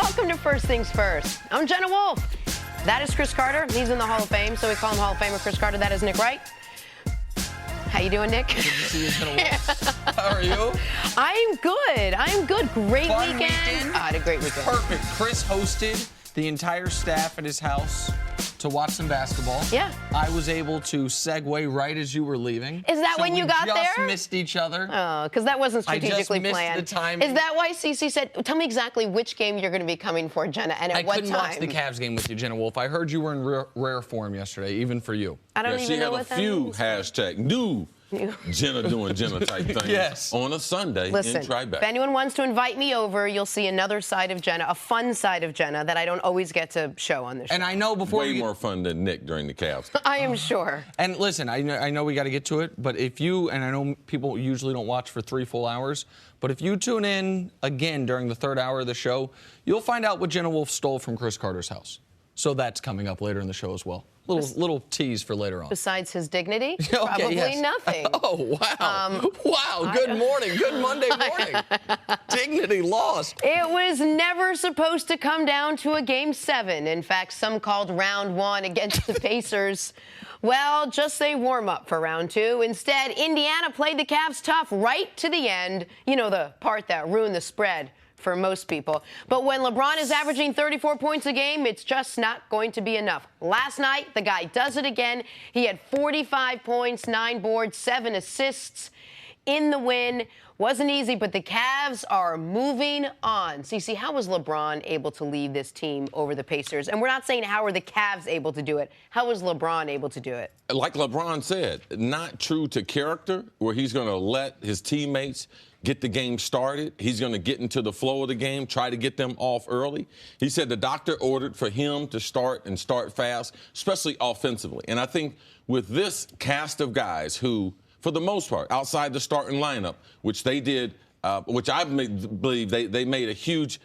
welcome to First Things First. I'm Jenna Wolf. That is Chris Carter. He's in the Hall of Fame, so we call him Hall of Famer Chris Carter. That is Nick Wright. How you doing, Nick? Good to see you, Jenna Wolf. How are you? I'm good. Great Fun weekend. I had a great weekend. Perfect. Chris hosted the entire staff at his house to watch some basketball. Yeah. I was able to segue right as you were leaving. Is that when you got there? We just missed each other. Oh, because that wasn't strategically I just planned. missed the timing. Is that why Cece said, tell me exactly which game you're going to be coming for, Jenna, and at what time? I couldn't watch the Cavs game with you, Jenna Wolf. I heard you were in rare form yesterday, even for you. I don't even know what that means. She had a few new Jenna doing Jenna type things yes. on a Sunday Listen, in Tribeca. If anyone wants to invite me over, you'll see another side of Jenna, a fun side of Jenna that I don't always get to show on the show. And I know before Way more fun than Nick during the Cavs. I am sure. And listen, I know we got to get to it, but if you, and I know people usually don't watch for 3 full hours, but if you tune in again during the third hour of the show, you'll find out what Jenna Wolf stole from Chris Carter's house. So that's coming up later in the show as well. Little tease for later on. Besides his dignity? Okay, probably yes. nothing. Oh, wow. Wow. Good morning. Good Monday morning. Dignity lost. It was never supposed to come down to a Game 7. In fact, some called round 1 against the Pacers. Well, just a warm-up for round 2. Instead, Indiana played the Cavs tough right to the end. You know, the part that ruined the spread for most people. But when LeBron is averaging 34 points a game, it's just not going to be enough. Last night, the guy does it again. He had 45 points, 9 boards, 7 assists in the win. Wasn't easy, but the Cavs are moving on. Cece, how was LeBron able to lead this team over the Pacers? And we're not saying how are the Cavs able to do it. How was LeBron able to do it? Like LeBron said, not true to character, where he's going to let his teammates get the game started. He's going to get into the flow of the game, try to get them off early. He said the doctor ordered for him to start fast, especially offensively. And I think with this cast of guys who, for the most part, outside the starting lineup, which they did, which I believe they made a huge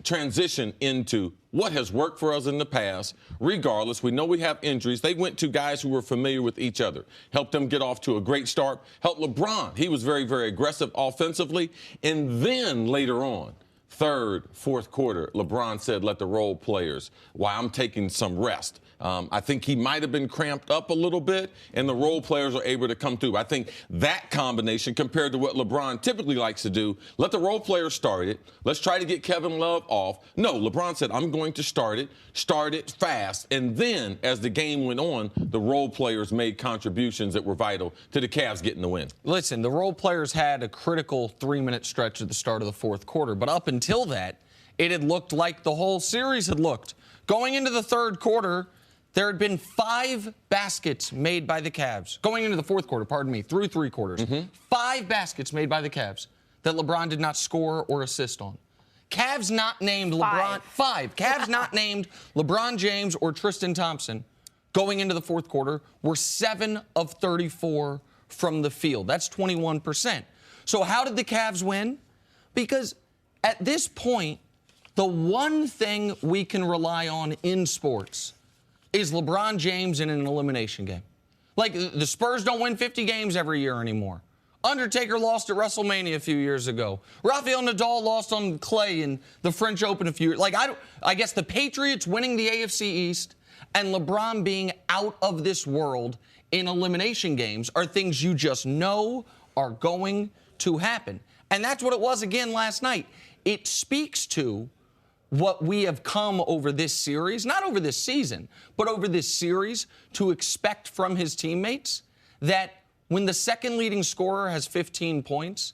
transition into what has worked for us in the past. Regardless, we know we have injuries. They went to guys who were familiar with each other, helped them get off to a great start, helped LeBron. He was very, very aggressive offensively. And then later on, third, fourth quarter, LeBron said, let the role players, while I'm taking some rest. I think he might have been cramped up a little bit, and the role players are able to come through. I think that combination, compared to what LeBron typically likes to do, let the role players start it. Let's try to get Kevin Love off. No, LeBron said, I'm going to start it fast. And then, as the game went on, the role players made contributions that were vital to the Cavs getting the win. Listen, the role players had a critical 3-minute stretch at the start of the fourth quarter, but up until that, it had looked like the whole series had looked. Going into the third quarter, there had been 5 baskets made by the Cavs. Going into the fourth quarter, through 3 quarters. 5 baskets made by the Cavs that LeBron did not score or assist on. Cavs not named LeBron. 5. Cavs not named LeBron James or Tristan Thompson going into the fourth quarter were 7 of 34 from the field. That's 21%. So how did the Cavs win? Because at this point, the one thing we can rely on in sports is LeBron James in an elimination game. Like, the Spurs don't win 50 games every year anymore. Undertaker lost at WrestleMania a few years ago. Rafael Nadal lost on clay in the French Open a few years. Like, I guess the Patriots winning the AFC East and LeBron being out of this world in elimination games are things you just know are going to happen. And that's what it was again last night. It speaks to what we have come over this series, not over this season, but over this series, to expect from his teammates, that when the second leading scorer has 15 points,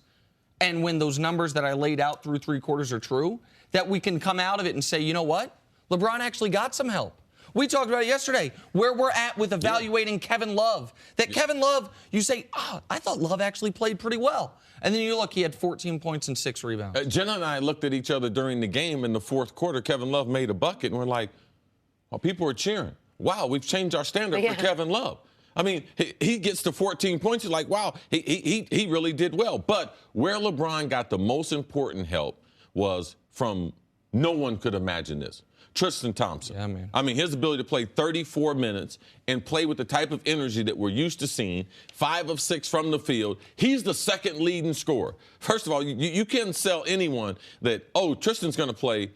and when those numbers that I laid out through 3 quarters are true, that we can come out of it and say, you know what? LeBron actually got some help. We talked about it yesterday, where we're at with evaluating Kevin Love. That Kevin Love, you say, I thought Love actually played pretty well. And then you look, he had 14 points and 6 rebounds. Jenna and I looked at each other during the game in the fourth quarter. Kevin Love made a bucket, and we're like, well, people are cheering. Wow, we've changed our standard for Kevin Love. I mean, he gets to 14 points. You're like, wow, he really did well. But where LeBron got the most important help was from no one could imagine this. Tristan Thompson. Yeah, man. I mean, his ability to play 34 minutes and play with the type of energy that we're used to seeing, 5 of 6 from the field. He's the second leading scorer. First of all, you can't sell anyone that, oh, Tristan's going to play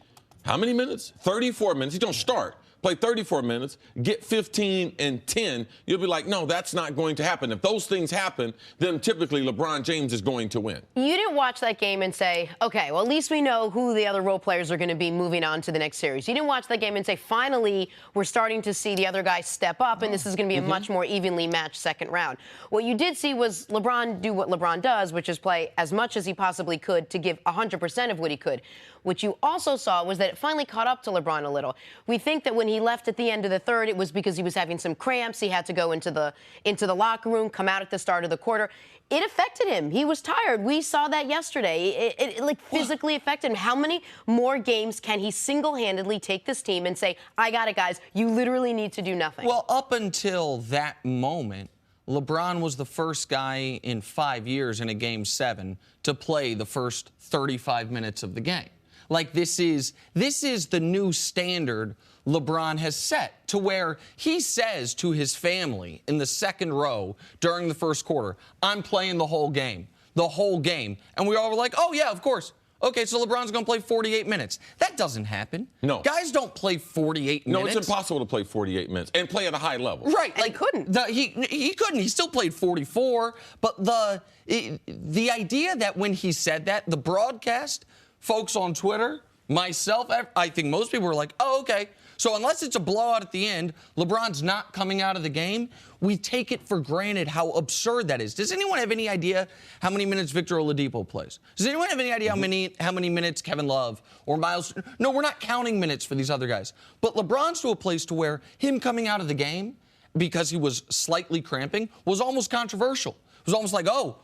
how many minutes? 34 minutes. He's going to start. Play 34 minutes, get 15 and 10, you'll be like, no, that's not going to happen. If those things happen, then typically LeBron James is going to win. You didn't watch that game and say, okay, well, at least we know who the other role players are going to be moving on to the next series. You didn't watch that game and say, finally, we're starting to see the other guys step up, and this is going to be a much more evenly matched second round. What you did see was LeBron do what LeBron does, which is play as much as he possibly could to give 100% of what he could. What you also saw was that it finally caught up to LeBron a little. We think that when he left at the end of the third, it was because he was having some cramps. He had to go into the locker room, come out at the start of the quarter. It affected him. He was tired. We saw that yesterday. It like physically affected him. How many more games can he single-handedly take this team and say, I got it, guys. You literally need to do nothing? Well, up until that moment, LeBron was the first guy in 5 years in a Game 7 to play the first 35 minutes of the game. Like, this is the new standard LeBron has set, to where he says to his family in the second row during the first quarter, I'm playing the whole game. And we all were like, oh, yeah, of course. Okay, so LeBron's going to play 48 minutes. That doesn't happen. No. Guys don't play 48 minutes. No, it's impossible to play 48 minutes and play at a high level. Right. Like, he couldn't. He couldn't. He still played 44. But the idea that when he said that, the broadcast, folks on Twitter, myself, I think most people were like, oh, okay. So unless it's a blowout at the end, LeBron's not coming out of the game, we take it for granted how absurd that is. Does anyone have any idea how many minutes Victor Oladipo plays? Does anyone have any idea how many minutes Kevin Love or Miles? No, we're not counting minutes for these other guys. But LeBron's to a place to where him coming out of the game because he was slightly cramping was almost controversial. It was almost like, oh,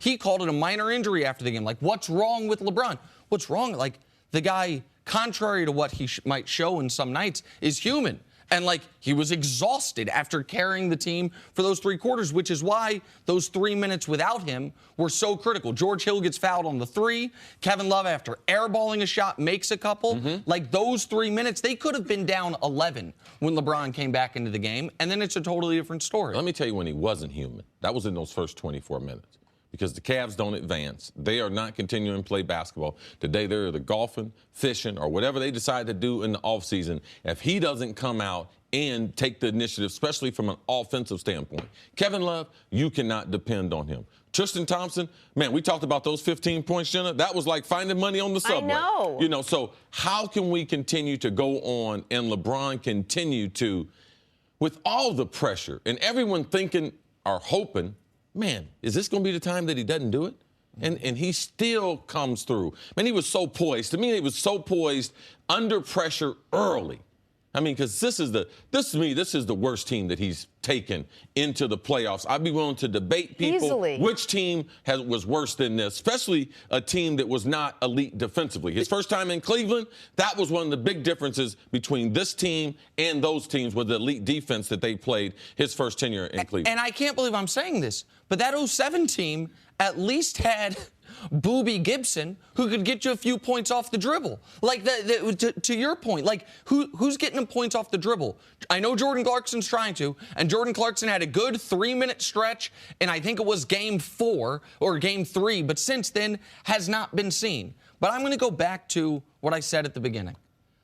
he called it a minor injury after the game. Like, what's wrong with LeBron? What's wrong? Like, the guy, contrary to what he might show in some nights, is human. And, like, he was exhausted after carrying the team for those 3 quarters, which is why those 3 minutes without him were so critical. George Hill gets fouled on the 3. Kevin Love, after airballing a shot, makes a couple. Like, those 3 minutes, they could have been down 11 when LeBron came back into the game, and then it's a totally different story. Let me tell you when he wasn't human. That was in those first 24 minutes. Because the Cavs don't advance. They are not continuing to play basketball. Today, they're either golfing, fishing, or whatever they decide to do in the offseason. If he doesn't come out and take the initiative, especially from an offensive standpoint, Kevin Love, you cannot depend on him. Tristan Thompson, man, we talked about those 15 points, Jenna. That was like finding money on the subway. I know. So how can we continue to go on and LeBron continue to, with all the pressure and everyone thinking or hoping, man, is this going to be the time that he doesn't do it? And he still comes through. Man, he was so poised. To me, he was so poised under pressure early. I mean, because this is the worst team that he's taken into the playoffs. I'd be willing to debate people Easily. Which team was worse than this, especially a team that was not elite defensively. His first time in Cleveland, that was one of the big differences between this team and those teams with the elite defense that they played his first tenure in Cleveland. And I can't believe I'm saying this, but that 07 team at least had Booby Gibson, who could get you a few points off the dribble. Like, to your point, like, who's getting them points off the dribble? I know Jordan Clarkson's trying to, and Jordan Clarkson had a good 3-minute stretch, and I think it was Game 4 or Game 3, but since then has not been seen. But I'm going to go back to what I said at the beginning.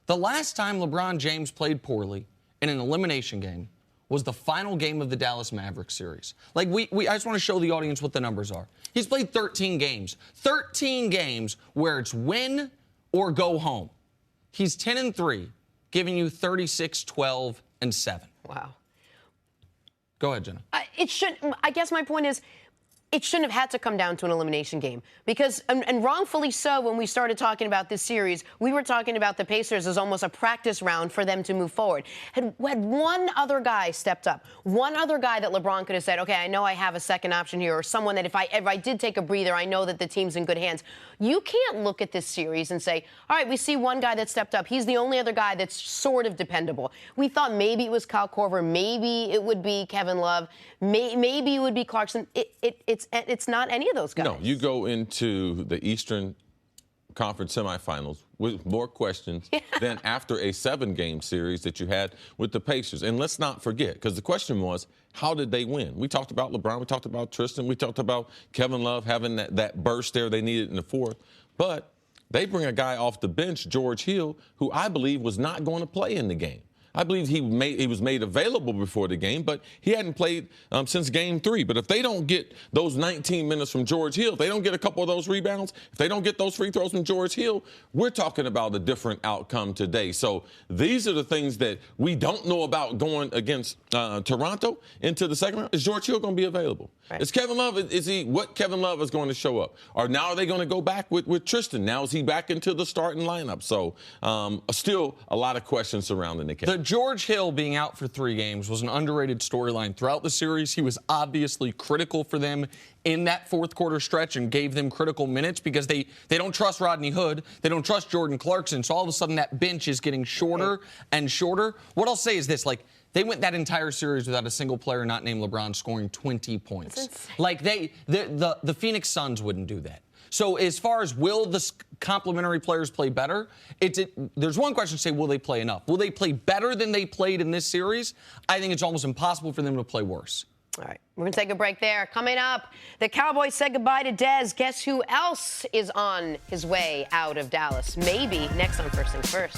The last time LeBron James played poorly in an elimination game was the final game of the Dallas Mavericks series. Like, I just want to show the audience what the numbers are. He's played 13 games. 13 games where it's win or go home. He's 10-3, giving you 36, 12, and 7. Wow. Go ahead, Jenna. I guess my point is, it shouldn't have had to come down to an elimination game because, and wrongfully so, when we started talking about this series, we were talking about the Pacers as almost a practice round for them to move forward. Had one other guy stepped up, one other guy that LeBron could have said, okay, I know I have a second option here, or someone that if I did take a breather, I know that the team's in good hands. You can't look at this series and say, all right, we see one guy that stepped up. He's the only other guy that's sort of dependable. We thought maybe it was Kyle Korver, maybe it would be Kevin Love, maybe it would be Clarkson. It's not any of those guys. No, you go into the Eastern Conference semifinals with more questions than after a 7-game series that you had with the Pacers. And let's not forget, because the question was, how did they win? We talked about LeBron, we talked about Tristan, we talked about Kevin Love having that burst there they needed in the fourth. But They bring a guy off the bench, George Hill, who I believe was not going to play in the game. I believe he was made available before the game, but he hadn't played since Game 3. But if they don't get those 19 minutes from George Hill, if they don't get a couple of those rebounds, if they don't get those free throws from George Hill, we're talking about a different outcome today. So these are the things that we don't know about going against Toronto into the second round. Is George Hill going to be available? Right. Is Kevin Love, what Kevin Love is going to show up? Or now are they going to go back with Tristan? Now is he back into the starting lineup? So still a lot of questions surrounding the case. The George Hill being out for 3 games was an underrated storyline throughout the series. He was obviously critical for them in that fourth quarter stretch and gave them critical minutes because they don't trust Rodney Hood. They don't trust Jordan Clarkson. So all of a sudden that bench is getting shorter and shorter. What I'll say is this, they went that entire series without a single player not named LeBron scoring 20 points. The Phoenix Suns wouldn't do that. So as far as will the complementary players play better, there's one question to say, will they play enough? Will they play better than they played in this series? I think it's almost impossible for them to play worse. All right, we're going to take a break there. Coming up, the Cowboys said goodbye to Dez. Guess who else is on his way out of Dallas? Maybe next on First Things First.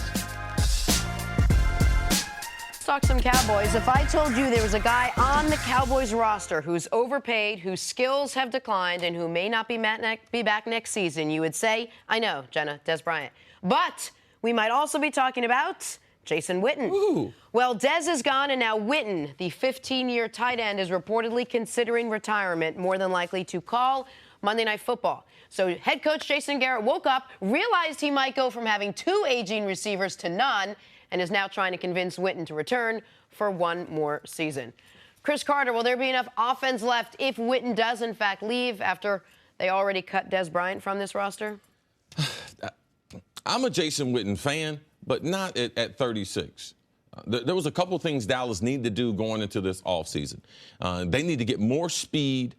Talk some Cowboys. If I told you there was a guy on the Cowboys roster who's overpaid, whose skills have declined, and who may not be back next season, you would say, I know, Jenna, Dez Bryant. But we might also be talking about Jason Witten. Ooh. Well, Dez is gone, and now Witten, the 15-year tight end, is reportedly considering retirement, more than likely to call Monday Night Football. So head coach Jason Garrett woke up, realized he might go from having 2 aging receivers to none, and is now trying to convince Witten to return for 1 more season. Chris Carter, will there be enough offense left if Witten does, in fact, leave after they already cut Dez Bryant from this roster? I'm a Jason Witten fan, but not at 36. There was a couple things Dallas needed to do going into this offseason. They need to get more speed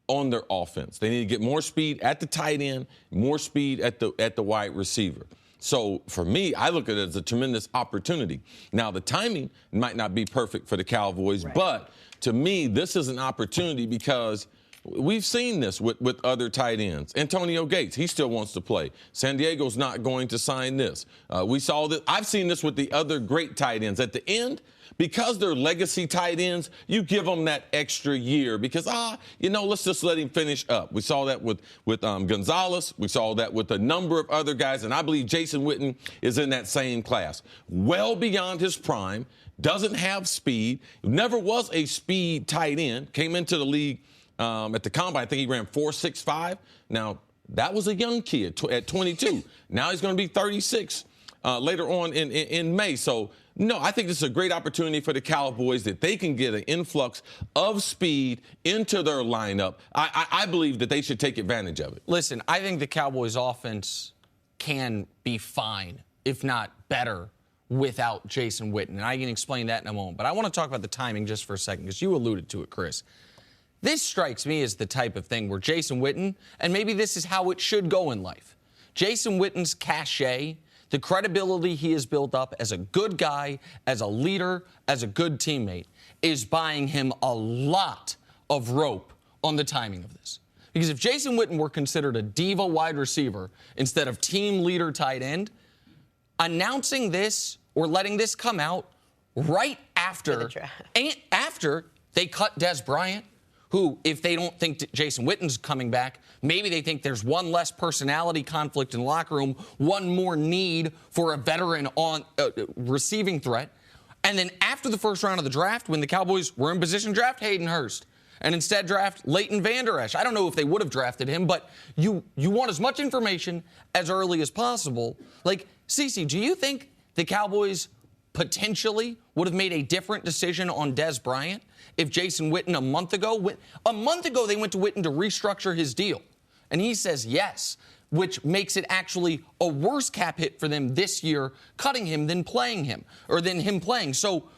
on their offense. They need to get more speed at the tight end, more speed at the wide receiver. So for me, I look at it as a tremendous opportunity. Now, the timing might not be perfect for the Cowboys, right, but to me, this is an opportunity because we've seen this with other tight ends. Antonio Gates, he still wants to play. San Diego's not going to sign this. We saw that. I've seen this with the other great tight ends. At the end, because they're legacy tight ends, you give them that extra year because, let's just let him finish up. We saw that with Gonzalez. We saw that with a number of other guys, and I believe Jason Witten is in that same class. Well beyond his prime, doesn't have speed, never was a speed tight end, came into the league at the combine. I think he ran 4.65. Now, that was a young kid at 22. Now he's going to be 36 later on in May. So, no, I think this is a great opportunity for the Cowboys that they can get an influx of speed into their lineup. I believe that they should take advantage of it. Listen, I think the Cowboys offense can be fine, if not better, without Jason Witten. And I can explain that in a moment. But I want to talk about the timing just for a second because you alluded to it, Chris. This strikes me as the type of thing where Jason Witten, and maybe this is how it should go in life, Jason Witten's cachet, the credibility he has built up as a good guy, as a leader, as a good teammate, is buying him a lot of rope on the timing of this. Because if Jason Witten were considered a diva wide receiver instead of team leader tight end, announcing this or letting this come out right after they cut Dez Bryant, who, if they don't think Jason Witten's coming back, maybe they think there's one less personality conflict in the locker room, one more need for a veteran on receiving threat. And then after the first round of the draft, when the Cowboys were in position to draft Hayden Hurst and instead draft Leighton Vander Esch. I don't know if they would have drafted him, but you want as much information as early as possible. Like, Cece, do you think the Cowboys potentially would have made a different decision on Dez Bryant if Jason Witten a month ago they went to Witten to restructure his deal, and he says yes, which makes it actually a worse cap hit for them this year, cutting him than playing him, or than him playing,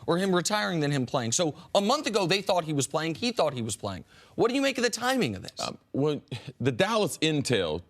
or him retiring than him playing. So a month ago they thought he was playing, he thought he was playing. What do you make of the timing of this? When the Dallas intel,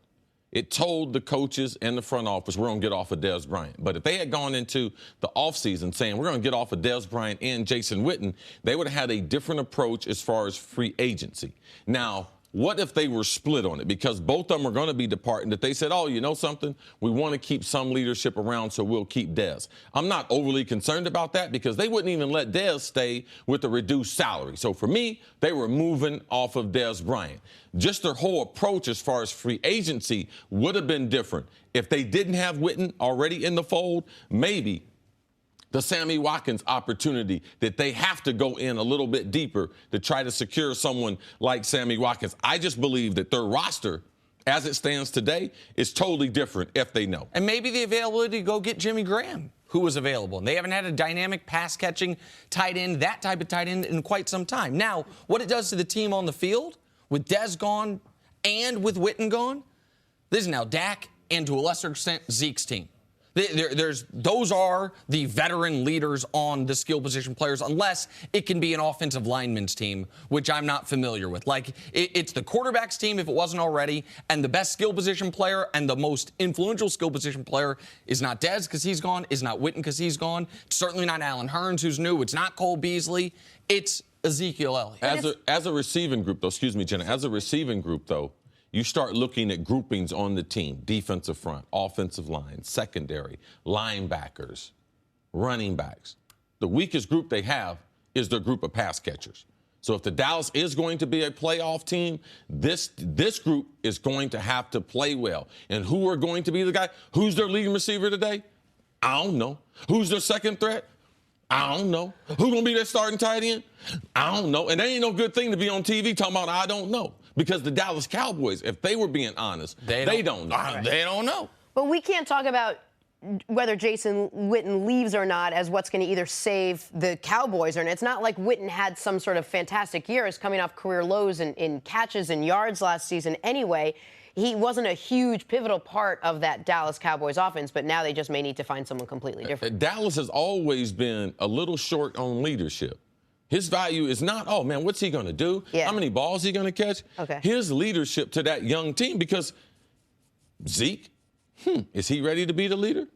it told the coaches and the front office, we're going to get off of Dez Bryant. But if they had gone into the offseason saying, we're going to get off of Dez Bryant and Jason Witten, they would have had a different approach as far as free agency. Now, what if they were split on it? Because both of them are going to be departing. That they said, oh, you know something? We want to keep some leadership around, so we'll keep Dez. I'm not overly concerned about that because they wouldn't even let Dez stay with a reduced salary. So for me, they were moving off of Dez Bryant. Just their whole approach as far as free agency would have been different. If they didn't have Witten already in the fold, maybe the Sammy Watkins opportunity that they have to go in a little bit deeper to try to secure someone like Sammy Watkins. I just believe that their roster, as it stands today, is totally different if they know. And maybe the availability to go get Jimmy Graham, who was available. And they haven't had a dynamic pass-catching tight end, that type of tight end, in quite some time. Now, what it does to the team on the field, with Dez gone and with Witten gone, this is now Dak and, to a lesser extent, Zeke's team. Those are the veteran leaders on the skill position players, unless it can be an offensive lineman's team, which I'm not familiar with. Like, it's the quarterback's team if it wasn't already, and the best skill position player and the most influential skill position player is not Dez because he's gone, is not Witten because he's gone. It's certainly not Allen Hurns, who's new. It's not Cole Beasley. It's Ezekiel Elliott. As a receiving group, though, excuse me, Jenna, as a receiving group, though, you start looking at groupings on the team: defensive front, offensive line, secondary, linebackers, running backs. The weakest group they have is their group of pass catchers. So if the Dallas is going to be a playoff team, this group is going to have to play well. And who are going to be the guy? Who's their leading receiver today? I don't know. Who's their second threat? I don't know. Who's going to be their starting tight end? I don't know. And that ain't no good thing to be on TV talking about I don't know. Because the Dallas Cowboys, if they were being honest, they don't know. Right. They don't know. But we can't talk about whether Jason Witten leaves or not as what's going to either save the Cowboys or not. It's not like Witten had some sort of fantastic year. He's coming off career lows in catches and yards last season anyway. He wasn't a huge pivotal part of that Dallas Cowboys offense, but now they just may need to find someone completely different. Dallas has always been a little short on leadership. His value is not, oh, man, what's he going to do? Yeah. How many balls is he going to catch? Okay. His leadership to that young team, because Zeke, is he ready to be the leader?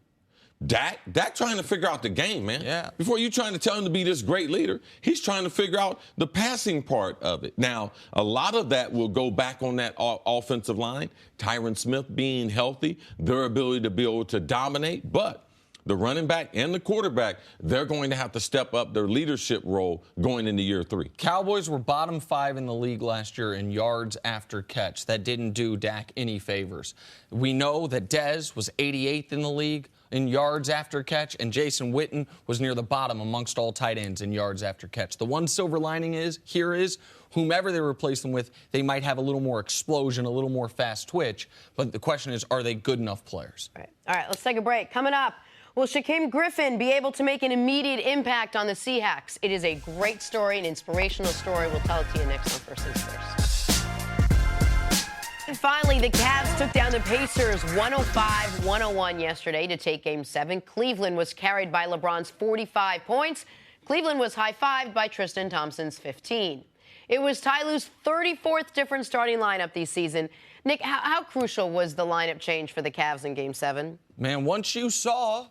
Dak trying to figure out the game, man. Yeah. Before you trying to tell him to be this great leader, he's trying to figure out the passing part of it. Now, a lot of that will go back on that offensive line, Tyron Smith being healthy, their ability to be able to dominate, but the running back and the quarterback, they're going to have to step up their leadership role going into year 3. Cowboys were bottom 5 in the league last year in yards after catch. That didn't do Dak any favors. We know that Dez was 88th in the league in yards after catch, and Jason Witten was near the bottom amongst all tight ends in yards after catch. The one silver lining is whomever they replace them with, they might have a little more explosion, a little more fast twitch. But the question is, are they good enough players? All right, let's take a break. Coming up, will Shaquem Griffin be able to make an immediate impact on the Seahawks? It is a great story, an inspirational story. We'll tell it to you next on First Things First. And finally, the Cavs took down the Pacers 105-101 yesterday to take Game 7. Cleveland was carried by LeBron's 45 points. Cleveland was high-fived by Tristan Thompson's 15. It was Ty Lue's 34th different starting lineup this season. Nick, how crucial was the lineup change for the Cavs in Game 7? Man, once you saw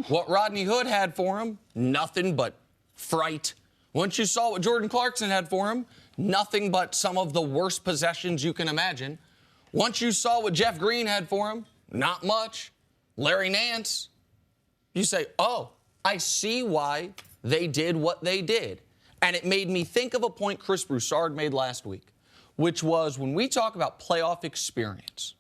what Rodney Hood had for him, nothing but fright. Once you saw what Jordan Clarkson had for him, nothing but some of the worst possessions you can imagine. Once you saw what Jeff Green had for him, not much. Larry Nance, you say, oh, I see why they did what they did. And it made me think of a point Chris Broussard made last week, which was when we talk about playoff experience,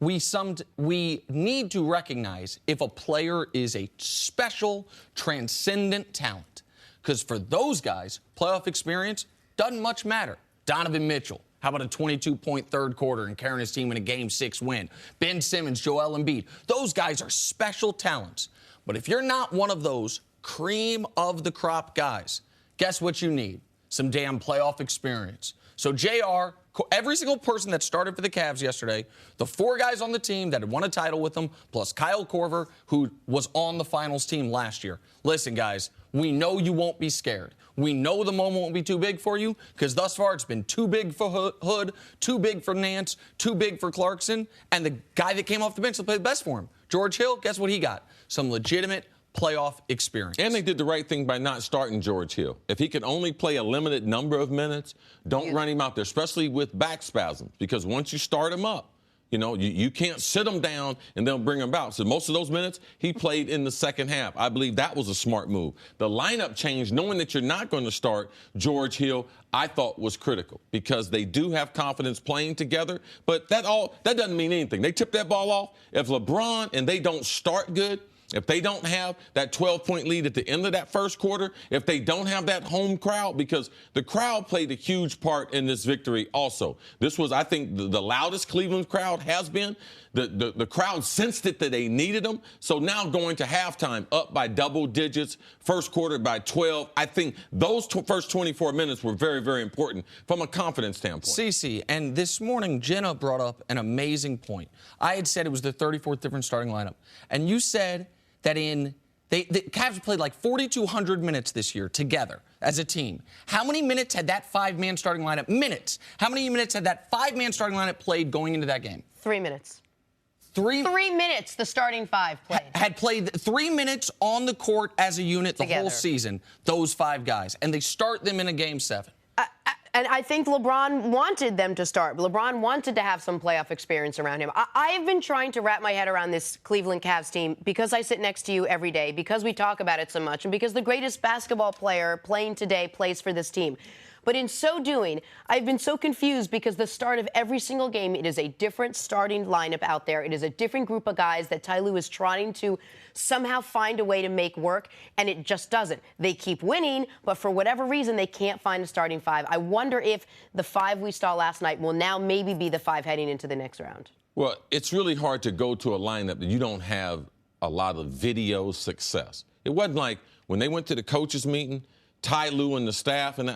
we need to recognize if a player is a special, transcendent talent. Because for those guys, playoff experience doesn't much matter. Donovan Mitchell, how about a 22-point third quarter and carrying his team in a Game 6 win? Ben Simmons, Joel Embiid. Those guys are special talents. But if you're not one of those cream of the crop guys, guess what you need? Some damn playoff experience. So JR, every single person that started for the Cavs yesterday, the 4 guys on the team that had won a title with them, plus Kyle Korver, who was on the finals team last year. Listen, guys, we know you won't be scared. We know the moment won't be too big for you, because thus far it's been too big for Hood, too big for Nance, too big for Clarkson, and the guy that came off the bench to play the best for him, George Hill, guess what he got? Some legitimate playoff experience. And they did the right thing by not starting George Hill. If he can only play a limited number of minutes, don't run him out there, especially with back spasms, because once you start him up, you can't sit him down and then bring him out. So most of those minutes, he played in the second half. I believe that was a smart move. The lineup change, knowing that you're not going to start George Hill, I thought was critical because they do have confidence playing together. But that doesn't mean anything. They tip that ball off. If LeBron and they don't start good, if they don't have that 12-point lead at the end of that first quarter, if they don't have that home crowd, because the crowd played a huge part in this victory also. This was, I think, the loudest Cleveland crowd has been. The crowd sensed it that they needed them. So now going to halftime up by double digits, first quarter by 12, I think those first 24 minutes were very, very important from a confidence standpoint. CeCe, and this morning Jenna brought up an amazing point. I had said it was the 34th different starting lineup, and you said that the Cavs played like 4,200 minutes this year together as a team. How many minutes had that five-man starting lineup? Minutes. How many minutes had that five-man starting lineup played going into that game? 3 minutes. 3 minutes the starting five played. Had played 3 minutes on the court as a unit Together. the whole season, those 5 guys. And they start them in a Game 7. And I think LeBron wanted them to start. LeBron wanted to have some playoff experience around him. I have been trying to wrap my head around this Cleveland Cavs team because I sit next to you every day, because we talk about it so much, and because the greatest basketball player playing today plays for this team. But in so doing, I've been so confused because the start of every single game, it is a different starting lineup out there. It is a different group of guys that Ty Lue is trying to somehow find a way to make work, and it just doesn't. They keep winning, but for whatever reason, they can't find a starting five. I wonder if the 5 we saw last night will now maybe be the 5 heading into the next round. Well, it's really hard to go to a lineup that you don't have a lot of video success. It wasn't like when they went to the coaches meeting, Ty Lue and the staff, and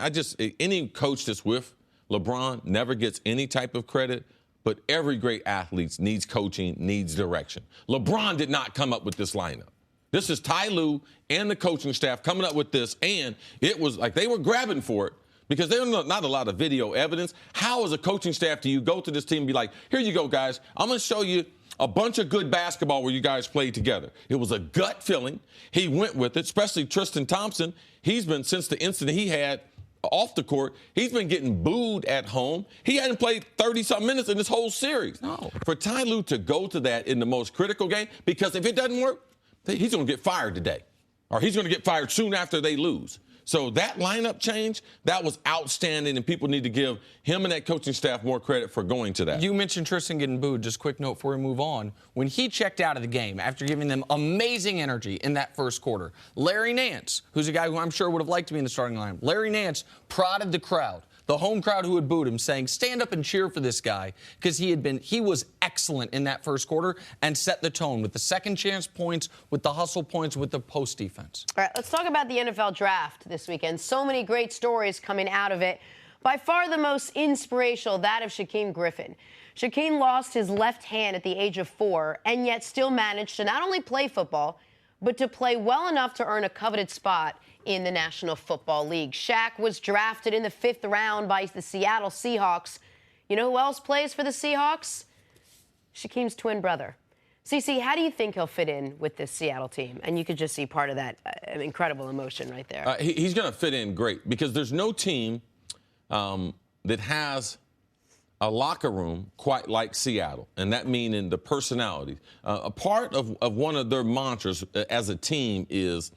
any coach that's with LeBron never gets any type of credit, but every great athlete needs coaching, needs direction. LeBron did not come up with this lineup. This is Ty Lue and the coaching staff coming up with this, and it was like they were grabbing for it because there's not a lot of video evidence. How, as a coaching staff, do you go to this team and be like, here you go, guys, I'm going to show you a bunch of good basketball where you guys played together. It was a gut feeling. He went with it, especially Tristan Thompson. He's been, since the incident he had off the court, he's been getting booed at home. He hadn't played 30-something minutes in this whole series. No. For Ty Lue to go to that in the most critical game, because if it doesn't work, he's going to get fired today. Or he's going to get fired soon after they lose. So that lineup change, that was outstanding, and people need to give him and that coaching staff more credit for going to that. You mentioned Tristan getting booed. Just quick note before we move on. When he checked out of the game after giving them amazing energy in that first quarter, Larry Nance, who's a guy who I'm sure would have liked to be in the starting lineup, Larry Nance prodded the crowd, the home crowd who had booed him, saying, stand up and cheer for this guy, because he was excellent in that first quarter and set the tone with the second chance points, with the hustle points, with the post defense. All right, let's talk about the NFL draft this weekend. So many great stories coming out of it. By far the most inspirational, that of Shaquem Griffin. Shaquem lost his left hand at the age of 4 and yet still managed to not only play football, but to play well enough to earn a coveted spot in the National Football League. Shaq was drafted in the 5th round by the Seattle Seahawks. You know who else plays for the Seahawks? Shaquem's twin brother. CeCe, how do you think he'll fit in with this Seattle team? And you could just see part of that incredible emotion right there. He's going to fit in great because there's no team that has a locker room quite like Seattle, and that meaning the personalities. A part of one of their mantras as a team is,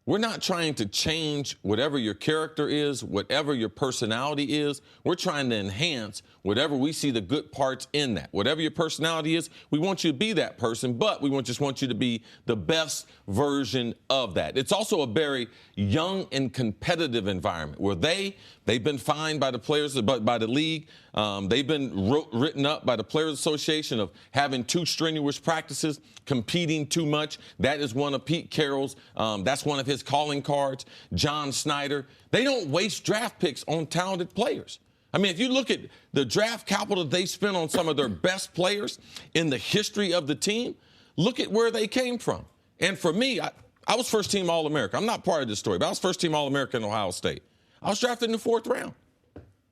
we're not trying to change whatever your character is, whatever your personality is. We're trying to enhance whatever we see the good parts in that. Whatever your personality is, we want you to be that person, but we just want you to be the best version of that. It's also a very young and competitive environment where they've been fined by the players, by the league. They've been written up by the Players Association of having too strenuous practices, competing too much. That is one of Pete Carroll's. That's one of his calling cards. John Snyder. They don't waste draft picks on talented players. I mean, if you look at the draft capital that they spent on some of their best players in the history of the team, look at where they came from. And for me, I was first-team All-American. I'm not part of this story, but I was first-team All-American in Ohio State. I was drafted in the 4th round.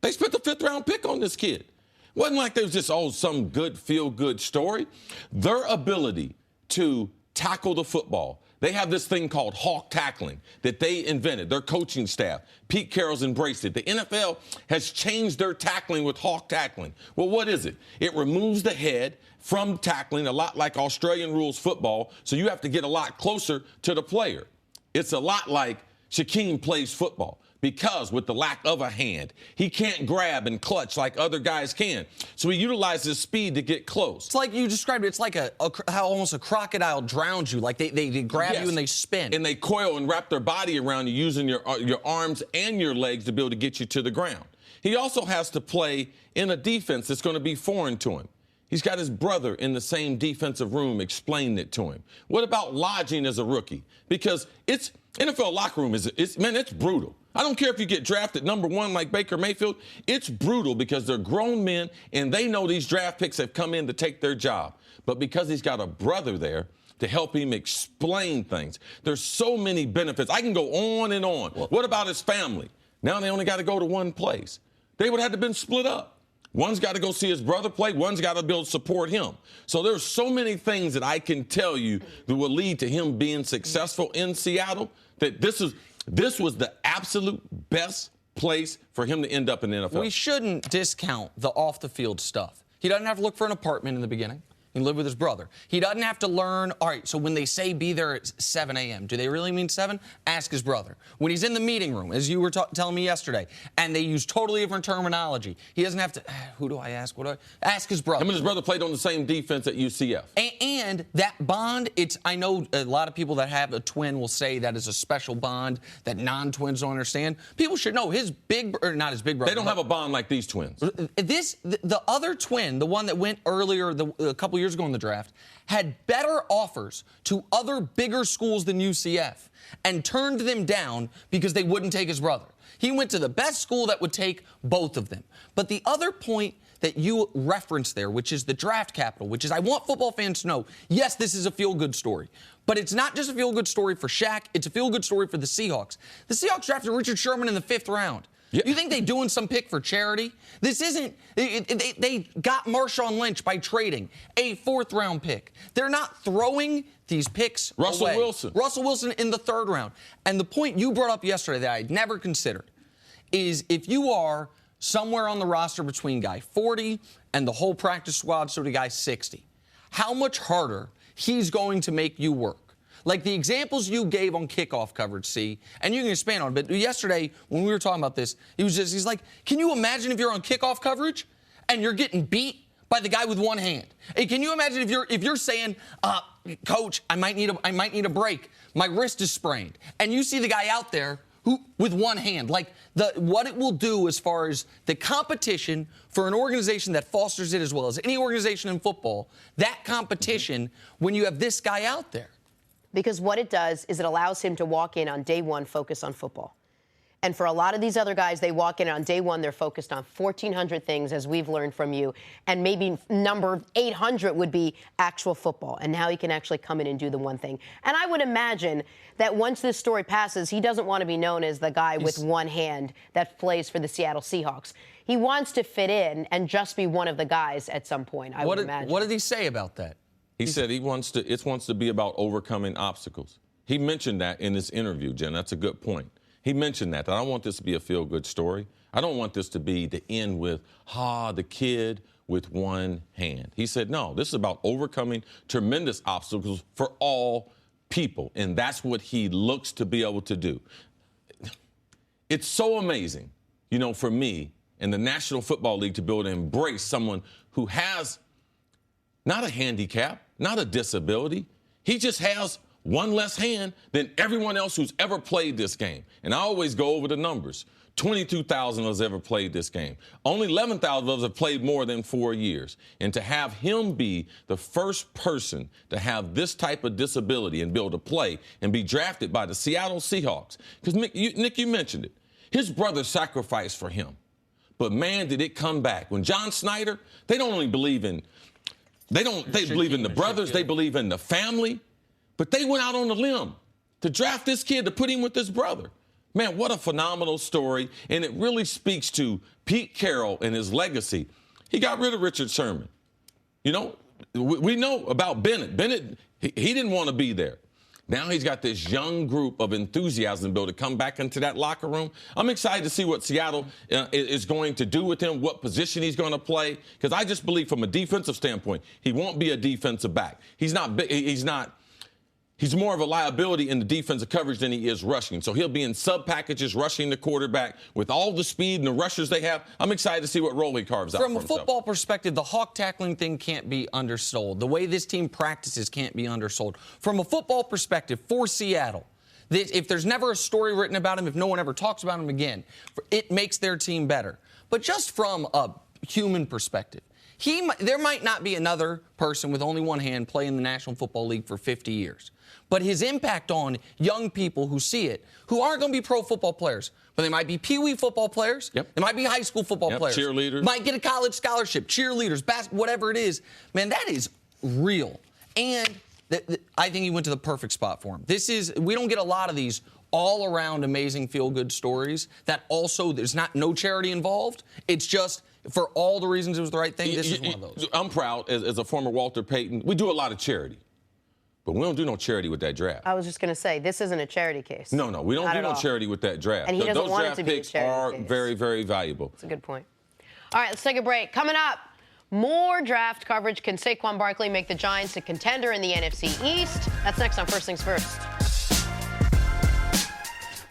They spent the 5th-round pick on this kid. It wasn't like there was just, some good, feel-good story. Their ability to tackle the football, They have this thing called hawk tackling that they invented, their coaching staff. Pete Carroll's embraced it. The NFL has changed their tackling with hawk tackling. Well, what is it? It removes the head from tackling, a lot like Australian rules football, so you have to get a lot closer to the player. It's a lot like Shaquem plays football. Because with the lack of a hand, he can't grab and clutch like other guys can. So he utilizes speed to get close. It's like you described it. It's like how almost a crocodile drowns you. Like they grab you and they spin. And they coil and wrap their body around you using your arms and your legs to be able to get you to the ground. He also has to play in a defense that's going to be foreign to him. He's got his brother in the same defensive room explaining it to him. What about lodging as a rookie? Because it's NFL locker room it's brutal. I don't care if you get drafted number 1 like Baker Mayfield. It's brutal because they're grown men and they know these draft picks have come in to take their job. But because he's got a brother there to help him explain things, there's so many benefits. I can go on and on. What about his family? Now they only got to go to one place. They would have to been split up. One's got to go see his brother play. One's got to be able to support him. So there's so many things that I can tell you that will lead to him being successful in Seattle that this was the absolute best place for him to end up in the NFL. We shouldn't discount the off-the-field stuff. He doesn't have to look for an apartment in the beginning. He can live with his brother. He doesn't have to learn, all right, so when they say be there at 7 a.m., do they really mean 7? Ask his brother. When he's in the meeting room, as you were telling me yesterday, and they use totally different terminology, he doesn't have to, who do I ask? What do I ask his brother? Him and his brother played on the same defense at UCF. And that bond, I know a lot of people that have a twin will say that is a special bond that non-twins don't understand. People should know not his big brother. They don't have a bond like these twins. The other twin, the one that went earlier, a couple years ago in the draft, had better offers to other bigger schools than UCF and turned them down because they wouldn't take his brother. He went to the best school that would take both of them. But the other point that you referenced there, which is the draft capital, which is I want football fans to know, yes, this is a feel-good story. But it's not just a feel-good story for Shaq. It's a feel-good story for the Seahawks. The Seahawks drafted Richard Sherman in the 5th round. Yeah. You think they doing some pick for charity? This isn't. They got Marshawn Lynch by trading a 4th-round pick. They're not throwing these picks away. Russell Wilson in the 3rd round. And the point you brought up yesterday that I'd never considered is if you are somewhere on the roster between guy 40 and the whole practice squad, so to guy 60, how much harder he's going to make you work. Like the examples you gave on kickoff coverage, see, and you can expand on it, but yesterday when we were talking about this, he's like, can you imagine if you're on kickoff coverage and you're getting beat by the guy with one hand? Hey, can you imagine if you're saying, Coach, I might need a break. My wrist is sprained. And you see the guy out there who with one hand, like what it will do as far as the competition for an organization that fosters it as well as any organization in football, that competition when you have this guy out there. Because what it does is it allows him to walk in on day one focused on football. And for a lot of these other guys, they walk in on day one, they're focused on 1,400 things, as we've learned from you. And maybe number 800 would be actual football. And now he can actually come in and do the one thing. And I would imagine that once this story passes, he doesn't want to be known as the guy with one hand that plays for the Seattle Seahawks. He wants to fit in and just be one of the guys at some point, I would imagine. What did he say about that? He said it wants to be about overcoming obstacles. He mentioned that in this interview, Jen. That's a good point. He mentioned that I don't want this to be a feel-good story. I don't want this to be the end with, the kid with one hand. He said, no, this is about overcoming tremendous obstacles for all people, and that's what he looks to be able to do. It's so amazing, for me and the National Football League to be able to embrace someone who has not a handicap, not a disability. He just has one less hand than everyone else who's ever played this game. And I always go over the numbers. 22,000 of us ever played this game. Only 11,000 of us have played more than 4 years. And to have him be the first person to have this type of disability and be able to play and be drafted by the Seattle Seahawks. Because, Nick, you mentioned it. His brother sacrificed for him. But, man, did it come back. When John Snyder, they don't only believe in they believe in the brothers, they believe in the family, but they went out on a limb to draft this kid to put him with his brother. Man, what a phenomenal story, and it really speaks to Pete Carroll and his legacy. He got rid of Richard Sherman. We know about Bennett. Bennett, he didn't want to be there. Now he's got this young group of enthusiasm built to come back into that locker room. I'm excited to see what Seattle is going to do with him, what position he's going to play, because I just believe from a defensive standpoint, he won't be a defensive back. He's not big, he's more of a liability in the defensive coverage than he is rushing. So he'll be in sub packages, rushing the quarterback with all the speed and the rushers they have. I'm excited to see what role he carves out for himself. From a football perspective, the hawk tackling thing can't be undersold. The way this team practices can't be undersold. From a football perspective, for Seattle, if there's never a story written about him, if no one ever talks about him again, it makes their team better. But just from a human perspective, there might not be another person with only one hand play in the National Football League for 50 years. But his impact on young people who see it, who aren't going to be pro football players, but they might be peewee football players. Yep. They might be high school football players. Cheerleaders. Might get a college scholarship, cheerleaders, whatever it is. Man, that is real. And I think he went to the perfect spot for him. We don't get a lot of these all-around amazing feel-good stories that also there's no charity involved. It's just for all the reasons it was the right thing. This is one of those. I'm proud, as a former Walter Payton, we do a lot of charity. But we don't do no charity with that draft. I was just going to say, this isn't a charity case. No, we don't do no charity with that draft. And he doesn't want it to be a Those draft picks charity are case. very, very valuable. That's a good point. All right, let's take a break. Coming up, more draft coverage. Can Shaquon Barkley make the Giants a contender in the NFC East? That's next on First Things First.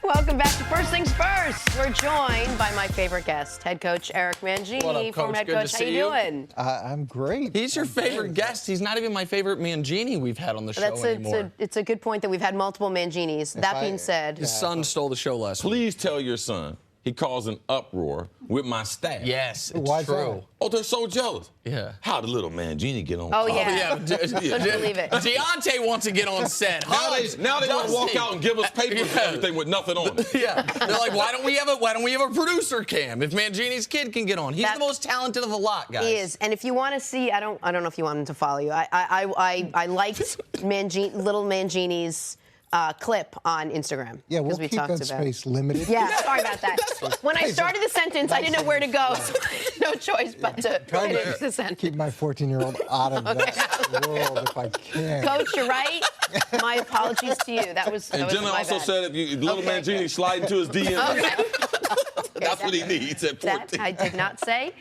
Welcome back to First Things First. We're joined by my favorite guest, head coach Eric Mangini. What up, Coach? Former head Good to coach. How see you you. doing? I'm great. He's your favorite guest. He's not even my favorite Mangini we've had on the show anymore. It's a good point that we've had multiple Manginis. That being said, His son stole the show last week. Please tell your son he caused an uproar with my staff. Yes, it's Why is true. that? Oh, they're so jealous. Yeah. How did little Mangini get on? Oh, yeah. Yeah, couldn't believe it. Deontay wants to get on set. Now they want to walk out and give us papers and everything with nothing on it. Yeah, they're like, why don't we have a producer cam if Mangini's kid can get on? He's the most talented of the lot, guys. He is, and if you want to see, I don't know if you want him to follow you. I liked little Mangini's clip on Instagram. Yeah, we'll we keep talked that about space limited. Yeah, sorry about that. When I started the sentence, I didn't know where to go. So no choice but to finish the sentence. Keep my 14-year-old out of that world if I can. Coach, you're right. My apologies to you. That was And Jenna my also bad. said if little Mangini slide into his DM, that's what he needs at 14. That I did not say.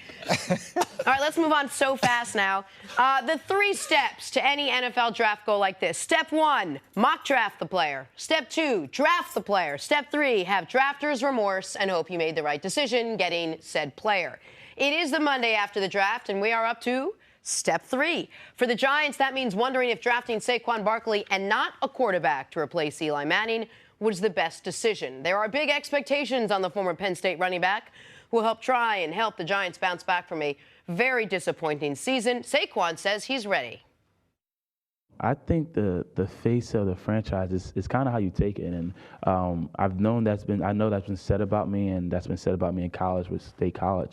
All right, let's move on so fast now. The 3 steps to any NFL draft go like this. Step 1, mock draft the player. Step 2, draft the player. Step 3, have drafter's remorse and hope you made the right decision getting said player. It is the Monday after the draft, and we are up to Step 3. For the Giants, that means wondering if drafting Shaquon Barkley and not a quarterback to replace Eli Manning was the best decision. There are big expectations on the former Penn State running back who will help the Giants bounce back from a very disappointing season. Shaquon says he's ready. I think the face of the franchise is kind of how you take it, and I know that's been said about me, and that's been said about me in college with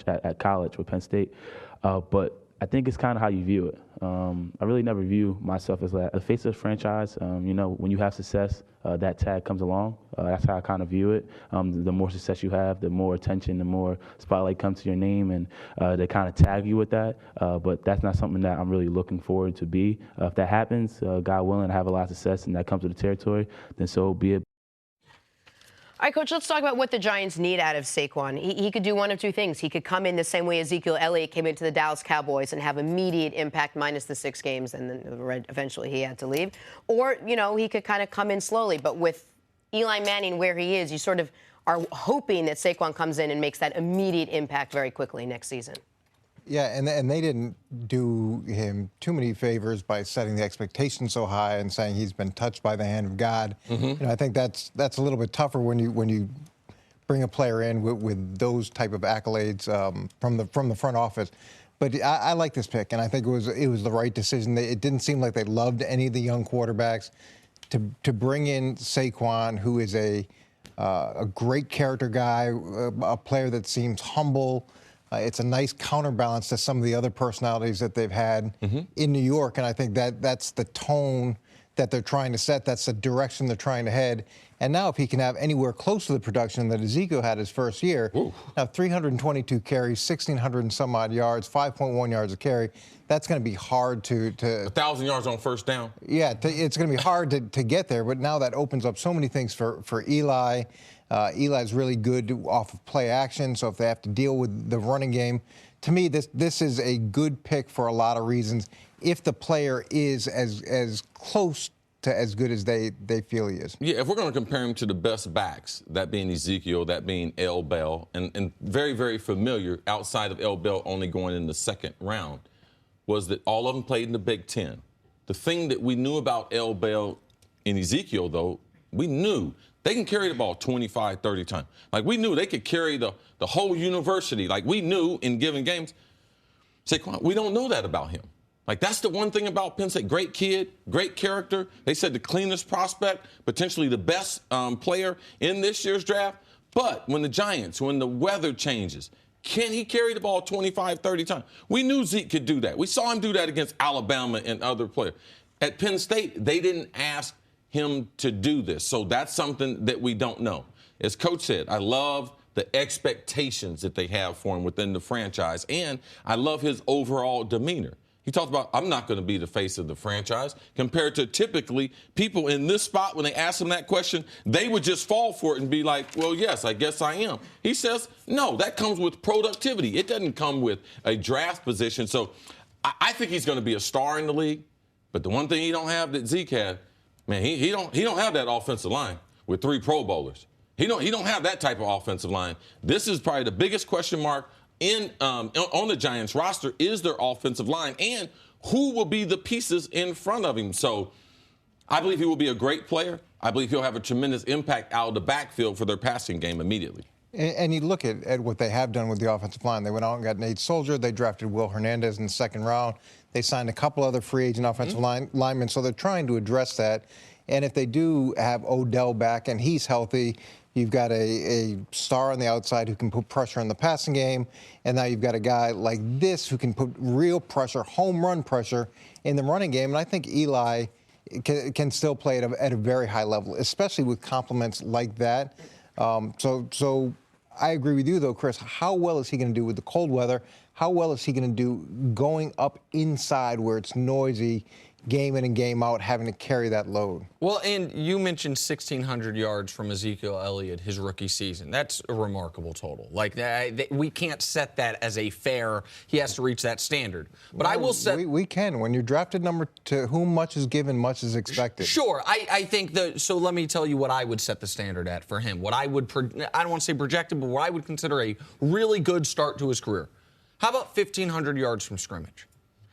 at college with Penn State, but I think it's kind of how you view it. I really never view myself as a face of the franchise. When you have success, that tag comes along. That's how I kind of view it. The more success you have, the more attention, the more spotlight comes to your name, and they kind of tag you with that. But that's not something that I'm really looking forward to be. If that happens, God willing, I have a lot of success, and that comes with the territory, then so be it. All right, Coach, let's talk about what the Giants need out of Shaquon. He could do one of two things. He could come in the same way Ezekiel Elliott came into the Dallas Cowboys and have immediate impact minus the 6 games, and then eventually he had to leave. Or, he could kind of come in slowly. But with Eli Manning where he is, you sort of are hoping that Shaquon comes in and makes that immediate impact very quickly next season. Yeah, and they didn't do him too many favors by setting the expectations so high and saying he's been touched by the hand of God. Mm-hmm. I think that's a little bit tougher when you bring a player in with those type of accolades from the front office. But I like this pick, and I think it was the right decision. It didn't seem like they loved any of the young quarterbacks. To bring in Shaquon, who is a great character guy, a player that seems humble. It's a nice counterbalance to some of the other personalities that they've had in New York, and I think that's the tone that they're trying to set. That's the direction they're trying to head. And now if he can have anywhere close to the production that Ezekiel had his first year, now 322 carries, 1,600 and some odd yards, 5.1 yards a carry, that's going to be hard to 1,000 yards on first down. Yeah, it's going to be hard to get there. But now that opens up so many things for Eli. Eli's really good off of play action, so if they have to deal with the running game, to me, this is a good pick for a lot of reasons if the player is as close to as good as they feel he is. Yeah, if we're going to compare him to the best backs, that being Ezekiel, that being L. Bell, and very, very familiar outside of L. Bell only going in the second round, was that all of them played in the Big Ten. The thing that we knew about L. Bell and Ezekiel, though, we knew they can carry the ball 25, 30 times. Like, we knew they could carry the whole university. Like, we knew in given games. Shaquon, we don't know that about him. Like, that's the one thing about Penn State. Great kid, great character. They said the cleanest prospect, potentially the best player in this year's draft. But when the weather changes, can he carry the ball 25, 30 times? We knew Zeke could do that. We saw him do that against Alabama and other players. At Penn State, they didn't ask him to do this. So that's something that we don't know. As Coach said, I love the expectations that they have for him within the franchise, and I love his overall demeanor. He talked about, I'm not going to be the face of the franchise, compared to typically people in this spot, when they ask him that question, they would just fall for it and be like, well, yes, I guess I am. He says, no, that comes with productivity. It doesn't come with a draft position. So I think he's going to be a star in the league. But the one thing he don't have that Zeke had, man, he don't have that offensive line with 3 Pro Bowlers. He don't have that type of offensive line. This is probably the biggest question mark on the Giants roster, is their offensive line, and who will be the pieces in front of him. So I believe he will be a great player. I believe he'll have a tremendous impact out of the backfield for their passing game immediately. And you look at what they have done with the offensive line. They went out and got Nate Soldier. They drafted Will Hernandez in the second round. They signed a couple other free agent offensive linemen. So they're trying to address that. And if they do have Odell back and he's healthy, you've got a star on the outside who can put pressure on the passing game. And now you've got a guy like this who can put real pressure, home run pressure in the running game. And I think Eli can still play at a very high level, especially with compliments like that. So I agree with you, though, Chris. How well is he going to do with the cold weather? How well is he going to do going up inside where it's noisy, game in and game out, having to carry that load? Well, and you mentioned 1,600 yards from Ezekiel Elliott his rookie season. That's a remarkable total. Like, we can't set that as a fair, he has to reach that standard. But I will say... We can. When you're drafted to whom much is given, much is expected. Sure. I think so let me tell you what I would set the standard at for him. What I would, I don't want to say projected, but what I would consider a really good start to his career. How about 1,500 yards from scrimmage?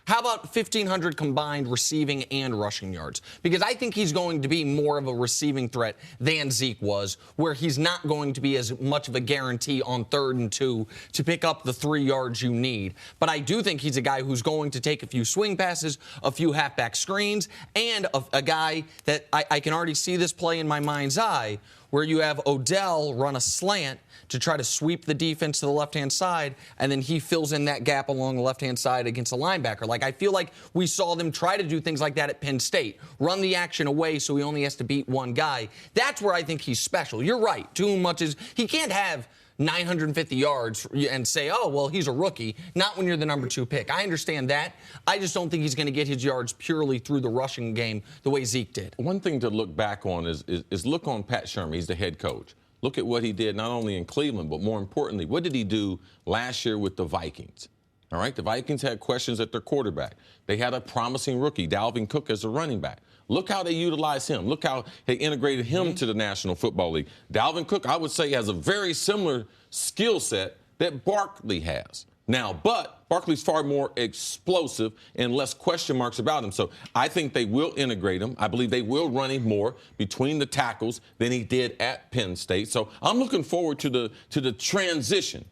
How about 1,500 combined receiving and rushing yards? Because I think he's going to be more of a receiving threat than Zeke was, where he's not going to be as much of a guarantee on 3rd and 2 to pick up the 3 yards you need. But I do think he's a guy who's going to take a few swing passes, a few halfback screens, and a guy that I can already see this play in my mind's eye, where you have Odell run a slant to try to sweep the defense to the left-hand side, and then he fills in that gap along the left-hand side against a linebacker. Like, I feel like we saw them try to do things like that at Penn State. Run the action away so he only has to beat one guy. That's where I think he's special. You're right. Too much is... He can't have 950 yards and say, oh, well, he's a rookie. Not when you're the number 2 pick. I understand that. I just don't think he's going to get his yards purely through the rushing game the way Zeke did. One thing to look back on is look on Pat Shermer. He's the head coach. Look at what he did not only in Cleveland, but more importantly, what did he do last year with the Vikings? All right, the Vikings had questions at their quarterback. They had a promising rookie, Dalvin Cook, as a running back. Look how they utilized him. Look how they integrated him to the National Football League. Dalvin Cook, I would say, has a very similar skill set that Barkley has. Now, but Barkley's far more explosive and less question marks about him. So I think they will integrate him. I believe they will run him more between the tackles than he did at Penn State. So I'm looking forward to the transition,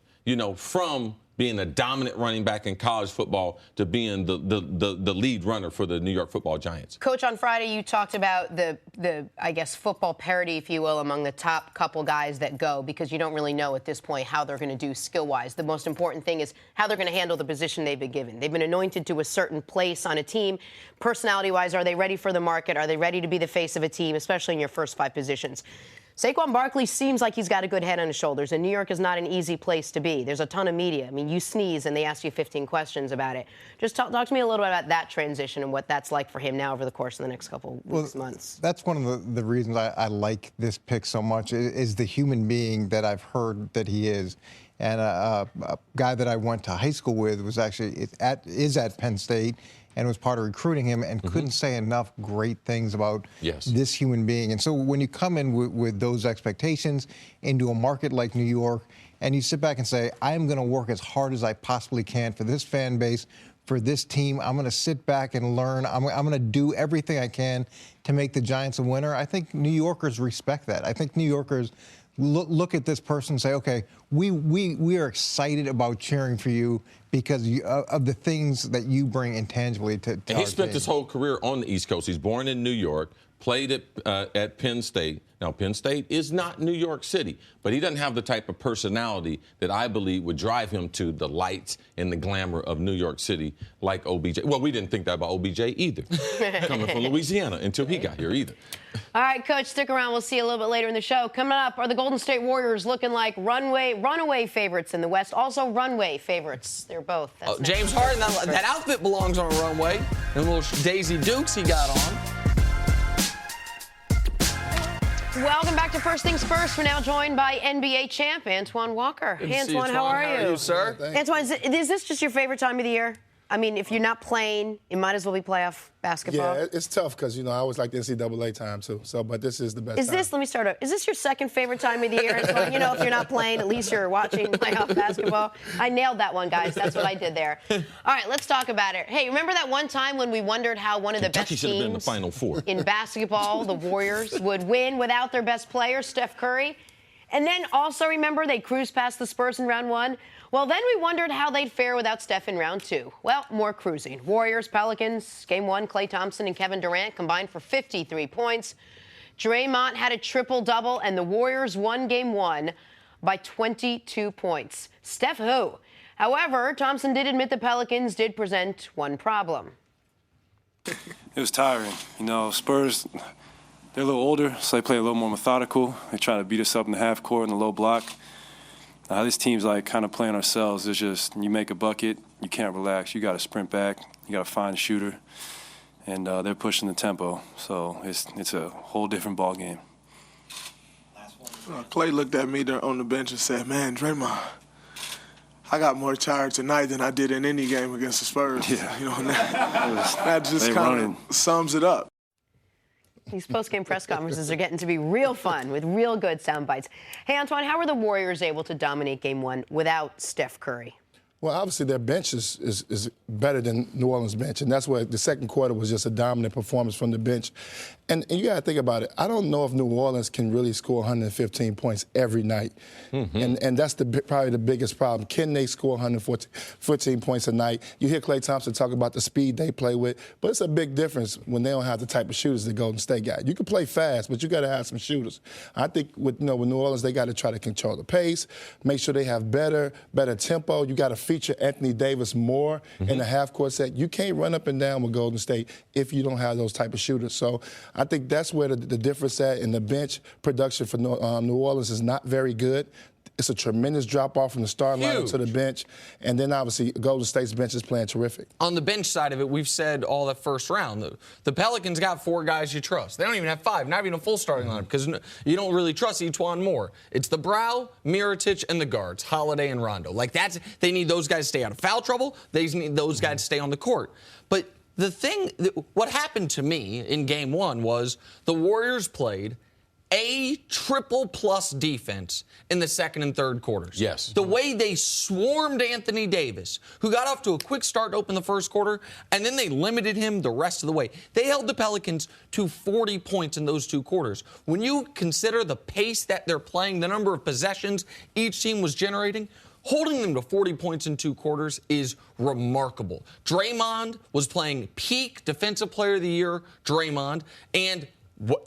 from being a dominant running back in college football to being the lead runner for the New York Football Giants. Coach, on Friday you talked about the I guess football parity, if you will, among the top couple guys that go, because you don't really know at this point how they're going to do skill-wise. The most important thing is how they're going to handle the position they've been given. They've been anointed to a certain place on a team. Personality-wise, are they ready for the market? Are they ready to be the face of a team, especially in your first 5 positions? Saquon Barkley seems like he's got a good head on his shoulders, and New York is not an easy place to be. There's a ton of media. I mean, you sneeze, and they ask you 15 questions about it. Just talk to me a little bit about that transition and what that's like for him now over the course of the next couple weeks, months. That's one of the reasons I like this pick so much is the human being that I've heard that he is. And a guy that I went to high school with was actually is at Penn State and was part of recruiting him and couldn't say enough great things about this human being. And so when you come in with those expectations into a market like New York and you sit back and say, I'm going to work as hard as I possibly can for this fan base, for this team, I'm going to sit back and learn. I'm going to do everything I can to make the Giants a winner. I think New Yorkers respect that. I think New Yorkers look at this person and say, okay, we are excited about cheering for you because of the things that you bring intangibly to and he spent his whole career on the East Coast. He's born in New York, played at Penn State. Now, Penn State is not New York City, but he doesn't have the type of personality that I believe would drive him to the lights and the glamour of New York City like OBJ. Well, we didn't think that about OBJ either, coming from Louisiana until he got here either. All right, Coach, stick around. We'll see you a little bit later in the show. Coming up, are the Golden State Warriors looking like runaway favorites in the West? Also runway favorites. They're both. James Harden, that outfit belongs on a runway. And little Daisy Dukes he got on. Welcome back to First Things First. We're now joined by NBA champ Antoine Walker. Hey, Antoine, how are you? How are you, sir? Antoine, is this just your favorite time of the year? I mean, if you're not playing, it might as well be playoff basketball. Yeah, it's tough because, I always like the NCAA time, too. But this is the best time. Let me start up. Is this your second favorite time of the year, Antoine? If you're not playing, at least you're watching playoff basketball. I nailed that one, guys. That's what I did there. All right, let's talk about it. Hey, remember that one time when we wondered how one of the best should have been in the teams Final Four. in basketball, the Warriors, would win without their best player, Steph Curry? And then also remember they cruised past the Spurs in round 1? Well, then we wondered how they'd fare without Steph in round 2. Well, more cruising. Warriors, Pelicans, game 1, Klay Thompson and Kevin Durant combined for 53 points. Draymond had a triple-double, and the Warriors won game 1 by 22 points. Steph who? However, Thompson did admit the Pelicans did present one problem. It was tiring. Spurs, they're a little older, so they play a little more methodical. They try to beat us up in the half court in the low block. This team's like kind of playing ourselves. It's just you make a bucket, you can't relax. You got to sprint back. You got to find a shooter. And they're pushing the tempo. So it's a whole different ball game. Klay looked at me on the bench and said, man, Draymond, I got more tired tonight than I did in any game against the Spurs. Yeah. That just kind of sums it up. These post-game press conferences are getting to be real fun with real good sound bites. Hey, Antoine, how were the Warriors able to dominate game 1 without Steph Curry? Well, obviously their bench is better than New Orleans' bench, and that's why the second quarter was just a dominant performance from the bench. And you got to think about it. I don't know if New Orleans can really score 115 points every night, and that's probably the biggest problem. Can they score 114 points a night? You hear Klay Thompson talk about the speed they play with, but it's a big difference when they don't have the type of shooters that Golden State got. You can play fast, but you got to have some shooters. I think with New Orleans, they got to try to control the pace, make sure they have better tempo. You got to feature Anthony Davis more in the half-court set. You can't run up and down with Golden State if you don't have those type of shooters. So I think that's where the difference at, in the bench production for New Orleans is not very good. It's a tremendous drop-off from the starting lineup to the bench. And then, obviously, Golden State's bench is playing terrific. On the bench side of it, we've said all the first round. The Pelicans got 4 guys you trust. They don't even have 5, not even a full starting lineup, because you don't really trust each one more. It's the Brow, Mirotic, and the guards, Holiday and Rondo. They need those guys to stay out of foul trouble. They need those guys to stay on the court. But what happened to me in game 1 was the Warriors played a triple-plus defense in the second and third quarters. Yes. The way they swarmed Anthony Davis, who got off to a quick start to open the first quarter, and then they limited him the rest of the way. They held the Pelicans to 40 points in those 2 quarters. When you consider the pace that they're playing, the number of possessions each team was generating, Holding them to 40 points in 2 quarters is remarkable. Draymond was playing peak Defensive Player of the Year, Draymond, and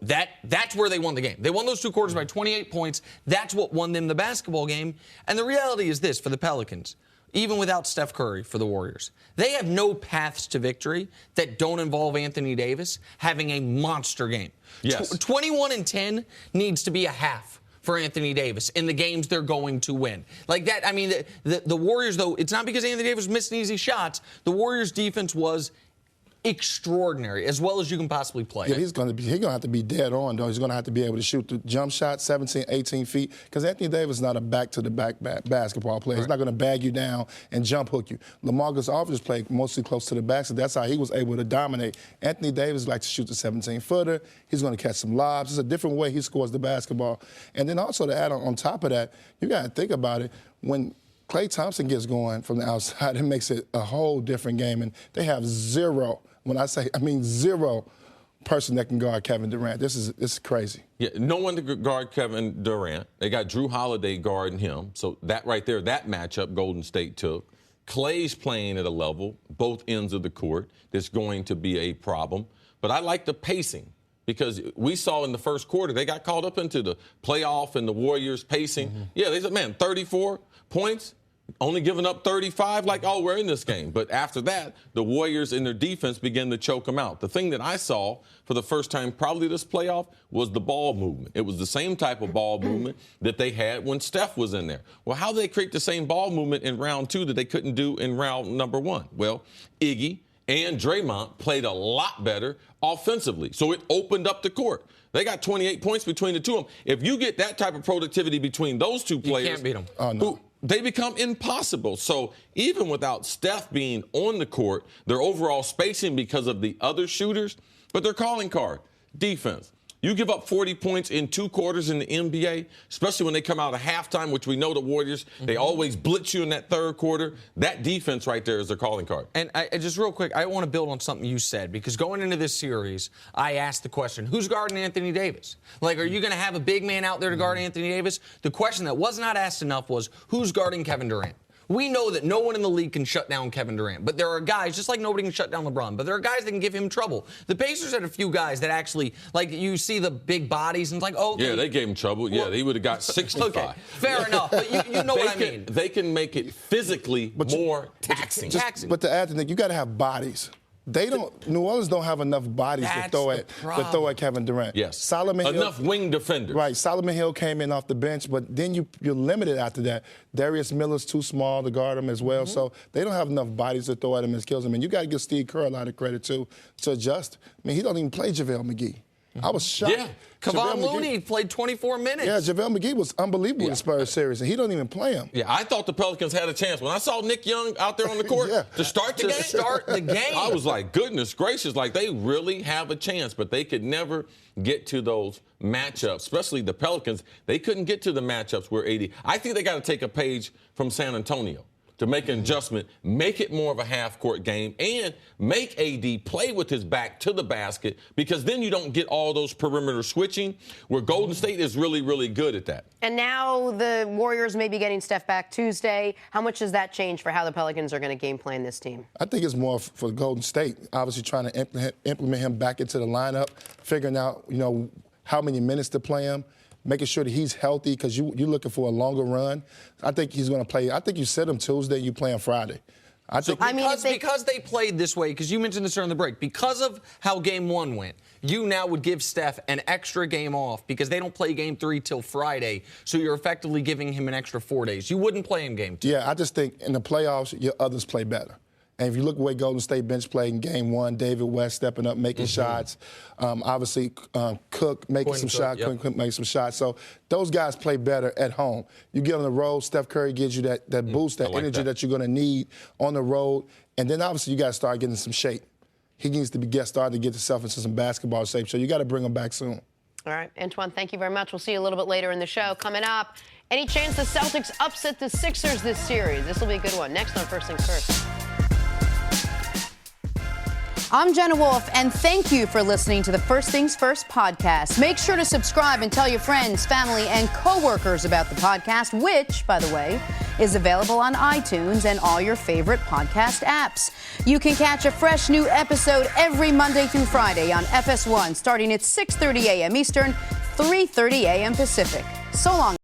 that's where they won the game. They won those 2 quarters by 28 points. That's what won them the basketball game. And the reality is this for the Pelicans, even without Steph Curry for the Warriors, they have no paths to victory that don't involve Anthony Davis having a monster game. Yes. 21-10 needs to be a half for Anthony Davis in the games they're going to win. Like that, I mean, the Warriors, though, it's not because Anthony Davis was missing easy shots. The Warriors' defense was extraordinary, as well as you can possibly play. Yeah, he's going to have to be dead on, though. He's going to have to be able to shoot the jump shot 17, 18 feet, because Anthony Davis is not a back-to-the-back basketball player. Right. He's not going to bag you down and jump hook you. LaMarcus Aldridge played mostly close to the back, so that's how he was able to dominate. Anthony Davis likes to shoot the 17-footer. He's going to catch some lobs. It's a different way he scores the basketball. And then also to add on top of that, you got to think about it. When Klay Thompson gets going from the outside, it makes it a whole different game, and they have zero. When I mean zero person that can guard Kevin Durant. This is crazy. Yeah, no one to guard Kevin Durant. They got Drew Holiday guarding him. So that right there, that matchup Golden State took. Klay's playing at a level, both ends of the court, that's going to be a problem. But I like the pacing because we saw in the first quarter, they got caught up into the playoff and the Warriors pacing. Mm-hmm. Yeah, they said, man, 34 points. Only giving up 35, like, oh, we're in this game. But after that, the Warriors in their defense began to choke them out. The thing that I saw for the first time probably this playoff was the ball movement. It was the same type of ball movement that they had when Steph was in there. Well, how do they create the same ball movement in round 2 that they couldn't do in round number 1? Well, Iggy and Draymond played a lot better offensively. So it opened up the court. They got 28 points between the two of them. If you get that type of productivity between those two players, you can't beat them. Oh, no. They become impossible. So even without Steph being on the court, their overall spacing because of the other shooters, but their calling card, defense. You give up 40 points in 2 quarters in the NBA, especially when they come out of halftime, which we know the Warriors, they always blitz you in that 3rd quarter. That defense right there is their calling card. And I just real quick, I want to build on something you said, because going into this series, I asked the question, who's guarding Anthony Davis? Like, are you going to have a big man out there to guard Anthony Davis? The question that was not asked enough was, who's guarding Kevin Durant? We know that no one in the league can shut down Kevin Durant, but there are guys, just like nobody can shut down LeBron, but there are guys that can give him trouble. The Pacers had a few guys that actually, like, you see the big bodies, and it's like, oh, okay. Yeah, they gave him trouble. Yeah, they would have got 65. Okay, fair enough, but you know what I mean. They can make it physically more taxing. But to add to that, you got to have bodies. New Orleans don't have enough bodies to throw at Kevin Durant. Yes. Enough wing defenders. Right. Solomon Hill came in off the bench, but then you're limited after that. Darius Miller's too small to guard him as well, so they don't have enough bodies to throw at him and kills him. And you got to give Steve Kerr a lot of credit too to adjust. I mean, he don't even play JaVale McGee. I was shocked. Yeah, Kevon Looney played 24 minutes. Yeah, JaVale McGee was unbelievable in the Spurs series, and he don't even play him. Yeah, I thought the Pelicans had a chance. When I saw Nick Young out there on the court to start the game, I was like, goodness gracious, like they really have a chance, but they could never get to those matchups, especially the Pelicans. They couldn't get to the matchups where AD. I think they got to take a page from San Antonio to make an adjustment, make it more of a half-court game, and make AD play with his back to the basket, because then you don't get all those perimeter switching, where Golden State is really, really good at that. And now the Warriors may be getting Steph back Tuesday. How much does that change for how the Pelicans are going to game plan this team? I think it's more for Golden State, obviously trying to implement him back into the lineup, figuring out, how many minutes to play him, making sure that he's healthy, because you're looking for a longer run. I think he's going to play. I think you sit him Tuesday, you play him Friday. Because they played this way, because you mentioned this during the break, because of how Game 1 went, you now would give Steph an extra game off because they don't play Game 3 till Friday, so you're effectively giving him an extra 4 days. You wouldn't play him Game 2. Yeah, I just think in the playoffs, your others play better. And if you look at the way Golden State bench played in Game 1, David West stepping up, making shots. Obviously, Cook making some shots. Cook making some shots. So those guys play better at home. You get on the road, Steph Curry gives you that boost, that energy that you're going to need on the road. And then, obviously, you got to start getting some shape. He needs to starting to get himself into some basketball shape. So you got to bring him back soon. All right, Antoine, thank you very much. We'll see you a little bit later in the show. Coming up, any chance the Celtics upset the Sixers this series? This will be a good one. Next on First Things First. I'm Jenna Wolf, and thank you for listening to the First Things First podcast. Make sure to subscribe and tell your friends, family, and coworkers about the podcast, which, by the way, is available on iTunes and all your favorite podcast apps. You can catch a fresh new episode every Monday through Friday on FS1 starting at 6:30 a.m. Eastern, 3:30 a.m. Pacific. So long.